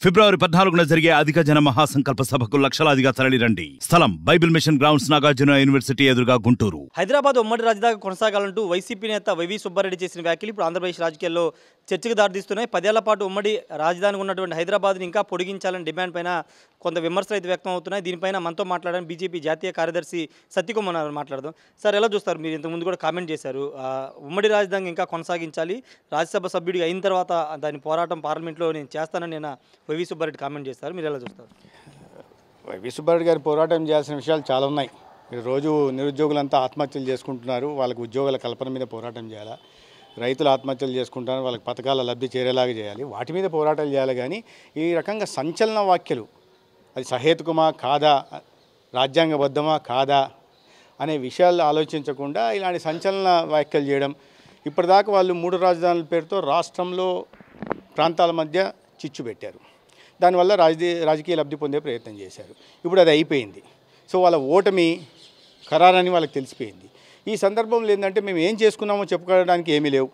ఫిబ్రవరి 14న జరిగే అధిక జన మహాసంకల్ప సభకు లక్షలాదిగా తరలిరండి. స్థలం Bible Mission Grounds, Nagarjuna University ఎదురుగా, గుంటూరు. హైదరాబాద్ ఉమ్మడి రాజధాని కొనసాగాలంటూ వైసీపీ నేత వైవి సుబ్బారెడ్డి చేసిన వ్యాఖ్యలు ఇప్పుడు ఆంధ్రప్రదేశ్ రాజకీయాల్లో చర్చకు దారితీస్తున్నాయి. 10 ఏళ్ల పాటు ఉమ్మడి రాజధానికి ఉన్నటువంటి హైదరాబాద్ని ఇంకా పొడిగించాలని డిమాండ్ పైన కొంత విమర్శలు అయితే వ్యక్తం అవుతున్నాయి. దీనిపైన మనతో మాట్లాడడానికి బీజేపీ జాతీయ కార్యదర్శి సత్యకుమార్ మాట్లాడదాం. సార్, ఎలా చూస్తారు? మీరు ఇంతకుముందు కూడా కామెంట్ చేశారు, ఉమ్మడి రాజధాని ఇంకా కొనసాగించాలి, రాజ్యసభ సభ్యుడిగా అయిన తర్వాత దాని పోరాటం పార్లమెంట్లో నేను చేస్తానని నేను వైవి సుబ్బారెడ్డి కామెంట్ చేస్తారు. మీరు ఎలా చూస్తారు? వైవి సుబ్బారెడ్డి గారు పోరాటం చేయాల్సిన విషయాలు చాలా ఉన్నాయి. రోజు నిరుద్యోగులంతా ఆత్మహత్యలు చేసుకుంటున్నారు, వాళ్ళకి ఉద్యోగాల కల్పన మీద పోరాటం చేయాలా, రైతులు ఆత్మహత్యలు చేసుకుంటున్నారు, వాళ్ళకి పథకాల లబ్ధి చేరేలాగా చేయాలి, వాటి మీద పోరాటాలు చేయాలి. కానీ ఈ రకంగా సంచలన వ్యాఖ్యలు, అది సహేతుకమా కాదా, రాజ్యాంగబద్ధమా కాదా అనే విషయాలు ఆలోచించకుండా ఇలాంటి సంచలన వ్యాఖ్యలు చేయడం, ఇప్పటిదాకా వాళ్ళు 3 రాజధానుల పేరుతో రాష్ట్రంలో ప్రాంతాల మధ్య చిచ్చు పెట్టారు. దానివల్ల రాజకీయ లబ్ధి పొందే ప్రయత్నం చేశారు. ఇప్పుడు అది అయిపోయింది. సో వాళ్ళ ఓటమి ఖరారని వాళ్ళకి తెలిసిపోయింది. ఈ సందర్భంలో ఏంటంటే మేము ఏం చేసుకున్నామో చెప్పుకోవడానికి ఏమీ లేవు,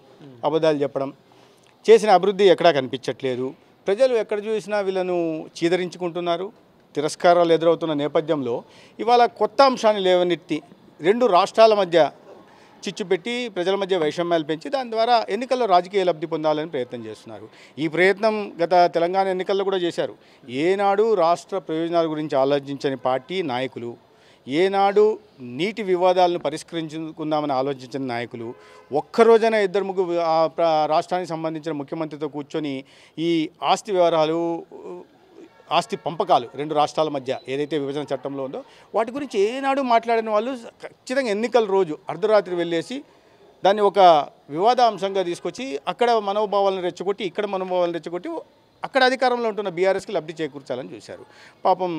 అబద్ధాలు చెప్పడం, చేసిన అభివృద్ధి ఎక్కడా కనిపించట్లేదు. ప్రజలు ఎక్కడ చూసినా వీళ్ళను చీదరించుకుంటున్నారు, తిరస్కారాలు ఎదురవుతున్న నేపథ్యంలో ఇవాళ కొత్త అంశాన్ని లేవనెత్తి 2 రాష్ట్రాల మధ్య చిచ్చు పెట్టి ప్రజల మధ్య వైషమ్యాలు పెంచి దాని ద్వారా ఎన్నికల్లో రాజకీయ లబ్ధి పొందాలని ప్రయత్నం చేస్తున్నారు. ఈ ప్రయత్నం గత తెలంగాణ ఎన్నికల్లో కూడా చేశారు. ఏనాడు రాష్ట్ర ప్రయోజనాల గురించి ఆలోచించని పార్టీ నాయకులు, ఏనాడు నీటి వివాదాలను పరిష్కరించుకుందామని ఆలోచించిన నాయకులు ఒక్కరోజైనా 2-3 రాష్ట్రానికి సంబంధించిన ముఖ్యమంత్రితో కూర్చొని ఈ ఆస్తి వ్యవహారాలు, ఆస్తి పంపకాలు 2 రాష్ట్రాల మధ్య ఏదైతే విభజన చట్టంలో ఉందో వాటి గురించి ఏనాడు మాట్లాడిన వాళ్ళు ఖచ్చితంగా ఎన్నికల రోజు అర్ధరాత్రి వెళ్ళేసి దాన్ని ఒక వివాదాంశంగా తీసుకొచ్చి అక్కడ మనోభావాలను రెచ్చగొట్టి, ఇక్కడ మనోభావాలను రెచ్చగొట్టి అక్కడ అధికారంలో ఉంటున్న బీఆర్ఎస్కి లబ్ధి చేకూర్చాలని చూశారు. పాపం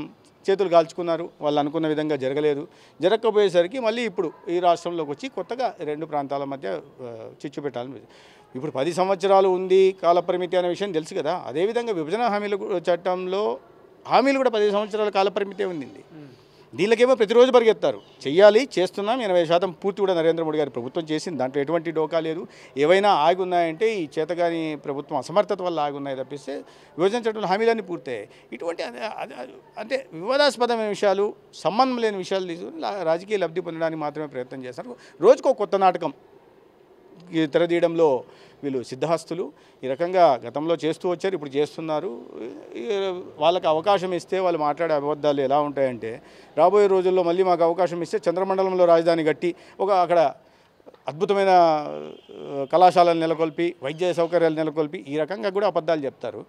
చేతులు కాల్చుకున్నారు, వాళ్ళు అనుకున్న విధంగా జరగలేదు. జరగకపోయేసరికి మళ్ళీ ఇప్పుడు ఈ రాష్ట్రంలోకి వచ్చి కొత్తగా 2 ప్రాంతాల మధ్య చిచ్చు పెట్టాలని. ఇప్పుడు 10 సంవత్సరాలు ఉంది కాలపరిమితి అనే విషయం తెలుసు కదా. అదేవిధంగా విభజన హామీల చట్టంలో హామీలు కూడా 10 సంవత్సరాల కాలపరిమితే ఉంది. దీనికేమో ప్రతిరోజు పరిగెత్తారు, చెయ్యాలి, చేస్తున్నాం. 80% పూర్తి కూడా నరేంద్ర మోడీ గారి ప్రభుత్వం చేసింది, దాంట్లో ఎటువంటి డోకా లేదు. ఏవైనా ఆగి ఉన్నాయంటే ఈ చేతగాని ప్రభుత్వం అసమర్థత వల్ల ఆగి ఉన్నాయి తప్పిస్తే విభజన చట్టంలో హామీలన్నీ పూర్తయ్యాయి. ఇటువంటి అంటే వివాదాస్పదమైన విషయాలు, సంబంధం లేని విషయాలు తీసుకుని రాజకీయ లబ్ధి పొందడానికి మాత్రమే ప్రయత్నం చేస్తారు. రోజుకో కొత్త నాటకం తెరదీయడంలో వీళ్ళు సిద్ధహస్తులు. ఈ రకంగా గతంలో చేస్తూ వచ్చారు, ఇప్పుడు చేస్తున్నారు. వాళ్ళకి అవకాశం ఇస్తే వాళ్ళు మాట్లాడే అబద్ధాలు ఎలా ఉంటాయంటే, రాబోయే రోజుల్లో మళ్ళీ మాకు అవకాశం ఇస్తే చంద్రమండలంలో రాజధాని కట్టి అక్కడ అద్భుతమైన కళాశాలలు నెలకొల్పి, వైద్య సౌకర్యాలు నెలకొల్పి, ఈ రకంగా కూడా అబద్ధాలు చెప్తారు.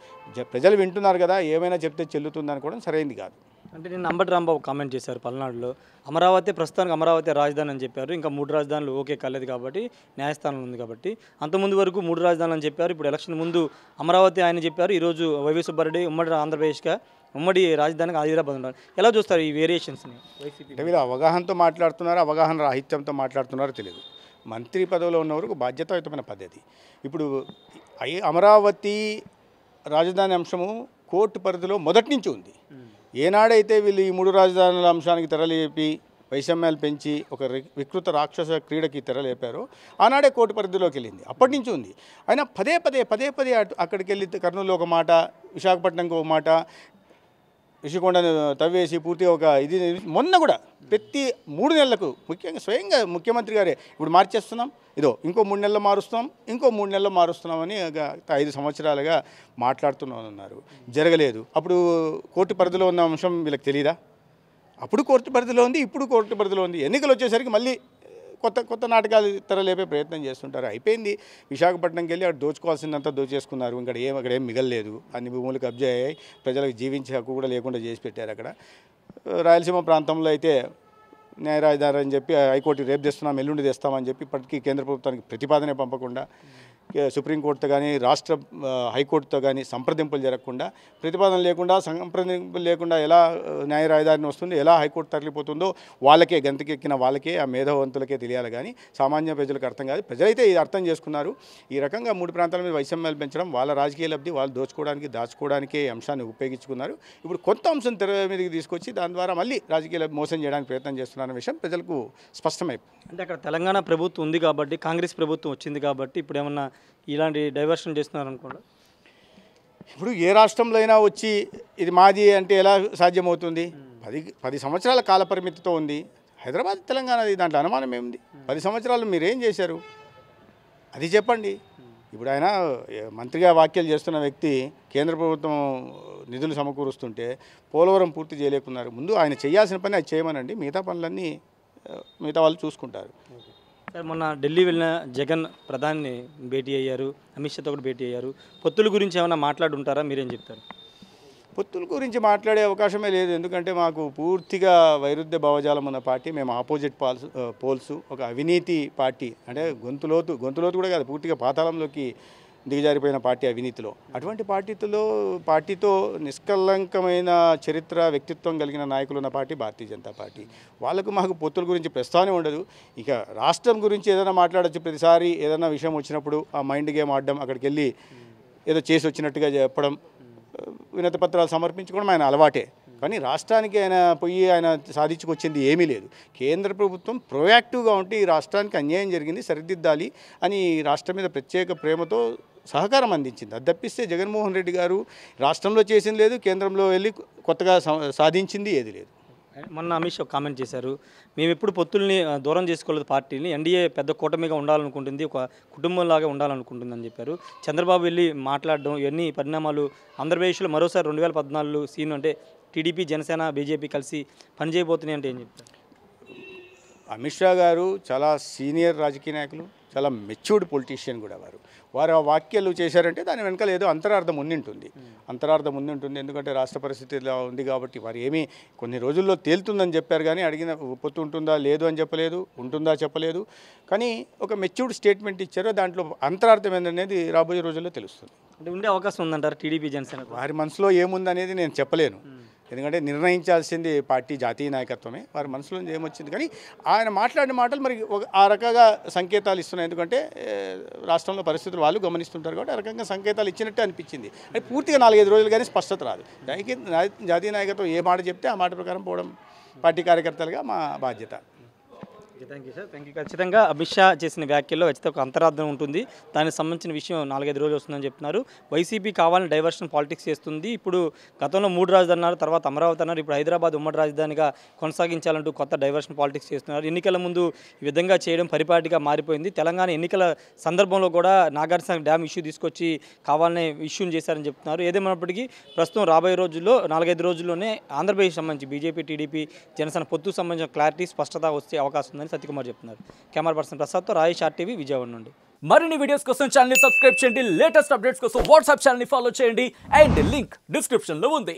ప్రజలు వింటున్నారు కదా, ఏమైనా చెప్తే చెల్లుతుంది అనుకోవడం సరైనది కాదు. అంటే నేను అంబటి రాంబాబు కామెంట్ చేశారు పల్నాడులో, అమరావతి ప్రస్తుతానికి అమరావతి రాజధాని అని చెప్పారు, ఇంకా 3 రాజధానులు ఓకే కాలేదు కాబట్టి న్యాయస్థానం ఉంది కాబట్టి. అంతకుముందు వరకు 3 రాజధానులు అని చెప్పారు, ఇప్పుడు ఎలక్షన్ ముందు అమరావతి ఆయన చెప్పారు. ఈరోజు వైవి సుబ్బారెడ్డి ఉమ్మడి ఆంధ్రప్రదేశ్గా ఉమ్మడి రాజధానికి హైదరాబాద్ ఉన్నారు. ఎలా చూస్తారు ఈ వేరియేషన్స్ని? వైసీపీ అంటే వీళ్ళు అవగాహనతో మాట్లాడుతున్నారు, అవగాహన రాహిత్యంతో మాట్లాడుతున్నారో తెలియదు. మంత్రి పదవిలో ఉన్న వరకు బాధ్యతాయుతమైన పద్ధతి. ఇప్పుడు అమరావతి రాజధాని అంశము కోర్టు పరిధిలో మొదటి నుంచి ఉంది. ఏనాడైతే వీళ్ళు ఈ 3 రాజధానుల అంశానికి తెరలేపి వైషమ్యాలు పెంచి ఒక వికృత రాక్షస క్రీడకి తెరలేపారో ఆనాడే కోర్టు పరిధిలోకి వెళ్ళింది, అప్పటి నుంచి ఉంది. అయినా పదే పదే అక్కడికి వెళ్ళి కర్నూలులో ఒక మాట, విశాఖపట్నంకి ఒక మాట, రిషికొండను తవ్వేసి పూర్తిగా ఒక ఇది. మొన్న కూడా ప్రతి 3 నెలలకు ముఖ్యంగా స్వయంగా ముఖ్యమంత్రి గారే ఇప్పుడు మార్చేస్తున్నాం, ఇంకో 3 నెలలు మారుస్తున్నాం, ఇంకో 3 నెలలు మారుస్తున్నామని 5 సంవత్సరాలుగా మాట్లాడుతున్నామన్నారు. జరగలేదు. అప్పుడు కోర్టు పరిధిలో ఉన్న అంశం వీళ్ళకి తెలియదా? అప్పుడు కోర్టు పరిధిలో ఉంది, ఇప్పుడు కోర్టు పరిధిలో ఉంది. ఎన్నికలు వచ్చేసరికి మళ్ళీ కొత్త నాటకాలు తెరలేపే ప్రయత్నం చేస్తుంటారు. అయిపోయింది. విశాఖపట్నంకి వెళ్ళి అక్కడ దోచుకోవాల్సిందంతా దోచేసుకున్నారు. అక్కడ ఏం మిగలలేదు. అన్ని భూములు కబ్జా అయ్యాయి, ప్రజలకు జీవించే హక్కు కూడా లేకుండా చేసి పెట్టారు. అక్కడ రాయలసీమ ప్రాంతంలో అయితే న్యాయ రాజధాని అని చెప్పి హైకోర్టు రేపు తెస్తున్నాం, ఎల్లుండి తెస్తామని చెప్పి ఇప్పటికీ కేంద్ర ప్రభుత్వానికి ప్రతిపాదనే పంపకుండా, సుప్రీంకోర్టుతో కానీ రాష్ట్ర హైకోర్టుతో కానీ సంప్రదింపులు జరగకుండా, ప్రతిపాదన లేకుండా, సంప్రదింపులు లేకుండా ఎలా న్యాయ రాజధాని వస్తుంది, ఎలా హైకోర్టు తరలిపోతుందో వాళ్ళకే, గంతకెక్కిన వాళ్ళకే, ఆ మేధావంతులకే తెలియాలి. కానీ సామాన్య ప్రజలకు అర్థం కాదు. ప్రజలైతే ఇది అర్థం చేసుకున్నారు. ఈ రకంగా 3 ప్రాంతాల మీద వైషమ్యాలు పెంచడం, వాళ్ళ రాజకీయ లబ్ధి వాళ్ళు దాచుకోవడానికే అంశాన్ని ఉపయోగించుకున్నారు. ఇప్పుడు కొత్త అంశం తెర మీదకి తీసుకొచ్చి దాని ద్వారా మళ్ళీ రాజకీయ లబ్ధి మోసం చేయడానికి ప్రయత్నం చేస్తున్నారనే విషయం ప్రజలకు స్పష్టమైపోయింది. అంటే అక్కడ తెలంగాణ ప్రభుత్వం ఉంది కాబట్టి, కాంగ్రెస్ ప్రభుత్వం వచ్చింది కాబట్టి ఇప్పుడు ఏమన్నా ఇలాంటి డైవర్షన్ చేస్తున్నారు అనుకోండి. ఇప్పుడు ఏ రాష్ట్రంలో అయినా వచ్చి ఇది మాది అంటే ఎలా సాధ్యమవుతుంది? 10 సంవత్సరాల కాల పరిమితితో ఉంది. హైదరాబాద్ తెలంగాణది, దాంట్లో అనుమానం ఏముంది? 10 సంవత్సరాలు మీరేం చేశారు అది చెప్పండి. ఇప్పుడు ఆయన మంత్రిగా వ్యాఖ్యలు చేస్తున్న వ్యక్తి కేంద్ర ప్రభుత్వం నిధులు సమకూరుస్తుంటే పోలవరం పూర్తి చేయలేకున్నారు. ముందు ఆయన చేయాల్సిన పని అది చేయమనండి, మిగతా పనులన్నీ మిగతా వాళ్ళు చూసుకుంటారు. సార్, మొన్న ఢిల్లీ వెళ్ళిన జగన్ ప్రధాని భేటీ అయ్యారు, అమిత్ షాతో కూడా భేటీ అయ్యారు. పొత్తుల గురించి ఏమైనా మాట్లాడుంటారా? మీరేం చెప్తారు? పొత్తుల గురించి మాట్లాడే అవకాశమే లేదు. ఎందుకంటే మాకు పూర్తిగా వైరుధ్య భావజాలం ఉన్న పార్టీ, మేము ఆపోజిట్ పోల్స్, ఒక అవినీతి పార్టీ, అంటే గొంతులోతు కూడా కాదు, పూర్తిగా పాతాళంలోకి దిగజారిపోయిన పార్టీ అవినీతిలో. అటువంటి పార్టీతో నిష్కలంకమైన చరిత్ర, వ్యక్తిత్వం కలిగిన నాయకులు ఉన్న పార్టీ భారతీయ జనతా పార్టీ. వాళ్ళకు మాకు పొత్తుల గురించి ప్రస్తావనే ఉండదు. ఇక రాష్ట్రం గురించి ఏదైనా మాట్లాడచ్చు. ప్రతిసారి ఏదైనా విషయం వచ్చినప్పుడు ఆ మైండ్ గేమ్ ఆడడం, అక్కడికి వెళ్ళి ఏదో చేసి వచ్చినట్టుగా చెప్పడం, వినతి పత్రాలు సమర్పించుకోవడం ఆయన అలవాటే. కానీ రాష్ట్రానికి ఆయన సాధించుకొచ్చింది ఏమీ లేదు. కేంద్ర ప్రభుత్వం ప్రొయాక్టివ్గా ఉంటే ఈ రాష్ట్రానికి అన్యాయం జరిగింది, సరిదిద్దాలి అని రాష్ట్రం మీద ప్రత్యేక ప్రేమతో సహకారం అందించింది. అది తప్పిస్తే జగన్మోహన్ రెడ్డి గారు రాష్ట్రంలో చేసింది లేదు, కేంద్రంలో వెళ్ళి కొత్తగా సాధించింది ఏది లేదు. మొన్న అమిత్ షా కామెంట్ చేశారు, మేము ఎప్పుడు పొత్తుల్ని దూరం చేసుకోలేదు, పార్టీని ఎన్డీఏ పెద్ద కూటమిగా ఉండాలనుకుంటుంది, ఒక కుటుంబంలాగా ఉండాలనుకుంటుంది అని చెప్పారు. చంద్రబాబు వెళ్ళి మాట్లాడడం, ఇవన్నీ పరిణామాలు ఆంధ్రప్రదేశ్లో మరోసారి 2014 సీన్ అంటే టీడీపీ, జనసేన, బీజేపీ కలిసి పనిచేయబోతున్నాయి అంటే ఏం చెప్తారు? అమిత్ షా గారు చాలా సీనియర్ రాజకీయ నాయకులు, చాలా మెచ్యూర్డ్ పొలిటీషియన్ కూడా. వారు ఆ వ్యాఖ్యలు చేశారంటే దాని వెనకాల ఏదో అంతరార్థం ఉండింటుంది. ఎందుకంటే రాష్ట్ర పరిస్థితి ఇలా ఉంది కాబట్టి వారు ఏమీ కొన్ని రోజుల్లో తేలుతుందని చెప్పారు, కానీ అడిగిన పొత్తు ఉంటుందా లేదు అని చెప్పలేదు, ఉంటుందా చెప్పలేదు. కానీ ఒక మెచ్యూర్డ్ స్టేట్మెంట్ ఇచ్చారో దాంట్లో అంతరార్థం ఏందనేది రాబోయే రోజుల్లో తెలుస్తుంది. అంటే ఉండే అవకాశం ఉందంటారు టీడీపీ, జనసేన? వారి మనసులో ఏముందనేది నేను చెప్పలేను, ఎందుకంటే నిర్ణయించాల్సింది పార్టీ జాతీయ నాయకత్వమే. వారి మనసులో ఏమొచ్చింది, కానీ ఆయన మాట్లాడిన మాటలు మరి ఆ రకంగా సంకేతాలు ఇస్తున్నాయి. ఎందుకంటే రాష్ట్రంలో పరిస్థితులు వాళ్ళు గమనిస్తుంటారు కాబట్టి ఆ రకంగా సంకేతాలు ఇచ్చినట్టే అనిపించింది. అది పూర్తిగా 4-5 రోజులు కానీ స్పష్టత రాదు. జాతీయ నాయకత్వం ఏ మాట చెప్తే ఆ మాట ప్రకారం పోవడం పార్టీ కార్యకర్తలుగా మా బాధ్యత. Thank you sir, thank you. ఖచ్చితంగా అమిత్ షా చేసిన వ్యాఖ్యల్లో ఖచ్చితంగా ఒక అంతరార్థం ఉంటుంది. దానికి సంబంధించిన విషయం 4-5 రోజులు వస్తుందని చెప్తున్నారు. వైసీపీ కావాలని డైవర్షన్ పాలిటిక్స్ చేస్తుంది. ఇప్పుడు గతంలో 3 రాజధానులు అన్నారు, తర్వాత అమరావతి అన్నారు, ఇప్పుడు హైదరాబాద్ ఉమ్మడి రాజధానిగా కొనసాగించాలంటూ కొత్త డైవర్షన్ పాలిటిక్స్ చేస్తున్నారు. ఎన్నికల ముందు ఈ విధంగా చేయడం పరిపాటిగా మారిపోయింది. తెలంగాణ ఎన్నికల సందర్భంలో కూడా నాగార్జున డ్యామ్ ఇష్యూ తీసుకొచ్చి కావాలనే ఇష్యూని చేశారని చెప్తున్నారు. ఏదేమైనప్పటికీ ప్రస్తుతం రాబోయే రోజుల్లో 4-5 రోజుల్లోనే ఆంధ్రప్రదేశ్ సంబంధించి బీజేపీ, టీడీపీ, జనసేన పొత్తుకు సంబంధించిన క్లారిటీ, స్పష్టత వచ్చే అవకాశం ఉందని సత్యకుమార్ చెప్తున్నారు. కెమెరా పర్సన్ ప్రసాద్తో రాజేష్, RTV, విజయవాడ నుండి. మరిన్ని వీడియోస్ కోసం ఛానల్ ని సబ్స్క్రైబ్ చేయండి, లేటెస్ట్ అప్డేట్స్ కోసం వాట్సాప్ ఛానల్ ని ఫాలో చేయండి, అండ్ లింక్ డిస్క్రిప్షన్ లో ఉంది.